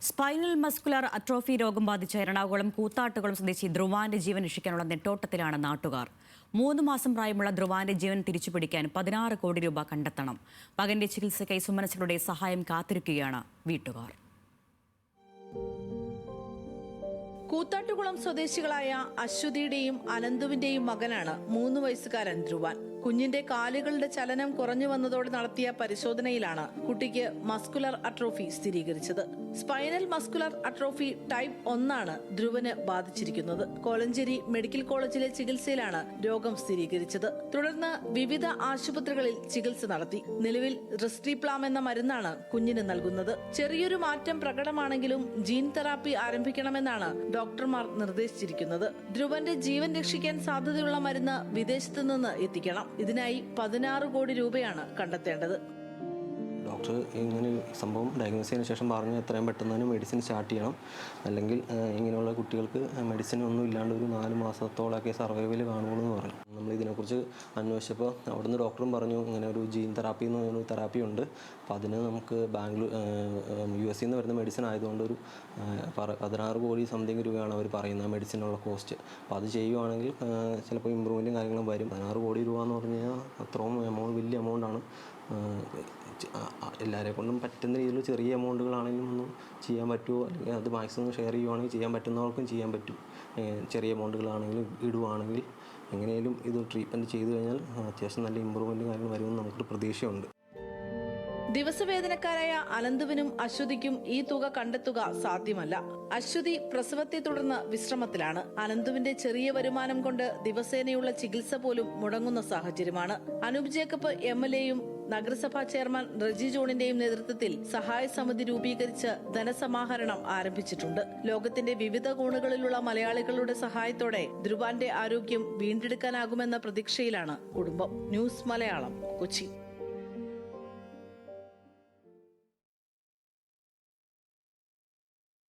Spinal muscular atrophy രോഗം ബാധിച്ച എറണാകുളം കൂത്താട്ടുകുളം സ്വദേശി ധ്രുവാന്റെ ജീവൻ രക്ഷിക്കാനുള്ള നെട്ടോട്ടത്തിലാണ് നാട്ടുകാർ. 3 മാസം പ്രായമുള്ള ധ്രുവാന്റെ ജീവൻ തിരിച്ചുപിടിക്കാൻ 16 കോടി രൂപ കണ്ടെത്തണം. മകന്റെ ചികിത്സയ്ക്കായി സുമനസുകളുടെ സഹായം കാത്തിരിക്കുകയാണ് വീട്ടുകാർ. കൂത്താട്ടുകുളം സ്വദേശികളായ അശ്വതിയുടെയും അനന്തുവിന്റെയും മകനാണ് 3 വയസ്സുകാരൻ ധ്രുവാൻ. കുഞ്ഞിന്റെ കാലുകളുടെ ചലനം കുറഞ്ഞു വന്നതോടെ നടത്തിയ പരിശോധനയിലാണ് കുട്ടിക്ക് മസ്കുലർ അട്രോഫി സ്ഥിരീകരിച്ചത്. സ്പൈനൽ മസ്കുലർ അട്രോഫി ടൈപ്പ് 1 ആണ് ധ്രുവന് ബാധിച്ചിരിക്കുന്നത്. കോലഞ്ചേരി മെഡിക്കൽ കോളേജിലെ ചികിത്സയിലാണ് രോഗം സ്ഥിരീകരിച്ചത്. തുടർന്ന് വിവിധ ആശുപത്രികളിൽ ചികിത്സ നടത്തി. നിലവിൽ റിസ്ട്രിപ്ലാം എന്ന മരുന്നാണ് കുഞ്ഞിന് നൽകുന്നത്. ചെറിയൊരു മാറ്റം പ്രകടമാണെങ്കിലും ജീൻ തെറാപ്പി ആരംഭിക്കണമെന്നാണ് ഡോക്ടർമാർ നിർദ്ദേശിച്ചിരിക്കുന്നത്. ധ്രുവന്റെ ജീവൻ രക്ഷിക്കാൻ സാധ്യതയുള്ള മരുന്ന് വിദേശത്തു നിന്ന് എത്തിക്കണം. ഇതിനായി 16 കോടി രൂപയാണ് കണ്ടെത്തേണ്ടത്. ഡോക്ടർ ഇങ്ങനെ സംഭവം ഡയഗ്നോസ് ചെയ്തതിനു ശേഷം പറഞ്ഞു എത്രയും പെട്ടെന്ന് തന്നെ മെഡിസിൻ സ്റ്റാർട്ട് ചെയ്യണം, അല്ലെങ്കിൽ ഇങ്ങനെയുള്ള കുട്ടികൾക്ക് മെഡിസിൻ ഒന്നും ഇല്ലാണ്ട് ഒരു 4 മാസത്തോളമൊക്കെ സർവൈവൽ കാണുള്ളൂ എന്ന് പറഞ്ഞു. നമ്മൾ ഇതിനെക്കുറിച്ച് അന്വേഷിച്ചപ്പോൾ അവിടുന്ന് ഡോക്ടറും പറഞ്ഞു ഇങ്ങനെ ഒരു ജീൻ തെറാപ്പി എന്ന് പറയുന്ന തെറാപ്പി ഉണ്ട്. അപ്പോൾ അതിന് നമുക്ക് US നിന്ന് വരുന്ന മെഡിസിൻ ആയതുകൊണ്ട് ഒരു 16 കോടി സംതിങ് രൂപയാണ് അവർ പറയുന്നത് മെഡിസിനുള്ള കോസ്റ്റ്. അപ്പോൾ അത് ചെയ്യുവാണെങ്കിൽ ചിലപ്പോൾ ഇമ്പ്രൂവ്മെൻറ്റും കാര്യങ്ങളും വരും. 16 കോടി രൂപ എന്ന് പറഞ്ഞു കഴിഞ്ഞാൽ അത്രയും വലിയ എമൗണ്ടാണ്. എല്ലാവരെ കൊണ്ടും പറ്റുന്ന രീതിയിൽ ചെറിയ എമൗണ്ടുകളാണെങ്കിലും ഒന്നും ചെയ്യാൻ പറ്റുമോ, അല്ലെങ്കിൽ അത് മാക്സിമം ഷെയർ ചെയ്യുവാണെങ്കിൽ ചെയ്യാൻ പറ്റുന്നവർക്കും ചെയ്യാൻ പറ്റും. ചെറിയ എമൗണ്ടുകളാണെങ്കിലും ഇടുവാണെങ്കിൽ എങ്ങനെയും ഇത് ട്രീറ്റ്മെൻറ്റ് ചെയ്തു കഴിഞ്ഞാൽ അത്യാവശ്യം നല്ല ഇമ്പ്രൂവ്മെൻറ്റും കാര്യങ്ങൾ വരുമെന്ന് നമുക്കൊരു പ്രതീക്ഷയുണ്ട്. ദിവസവേതനക്കാരായ അനന്തുവിനും അശ്വതിക്കും ഈ തുക കണ്ടെത്തുക സാധ്യമല്ല. അശ്വതി പ്രസവത്തെ തുടർന്ന് വിശ്രമത്തിലാണ്. അനന്തുവിന്റെ ചെറിയ വരുമാനം കൊണ്ട് ദിവസേനയുള്ള ചികിത്സ പോലും മുടങ്ങുന്ന സാഹചര്യമാണ്. അനൂപ് ജേക്കബ് MLAയും നഗരസഭാ ചെയർമാൻ റെജി ജോണിന്റെയും നേതൃത്വത്തിൽ സഹായ സമിതി രൂപീകരിച്ച് ധനസമാഹരണം ആരംഭിച്ചിട്ടുണ്ട്. ലോകത്തിന്റെ വിവിധ കോണുകളിലുള്ള മലയാളികളുടെ സഹായത്തോടെ ധ്രുവാന്റെ ആരോഗ്യം വീണ്ടെടുക്കാനാകുമെന്ന പ്രതീക്ഷയിലാണ് കുടുംബം. ന്യൂസ് മലയാളം, കൊച്ചി.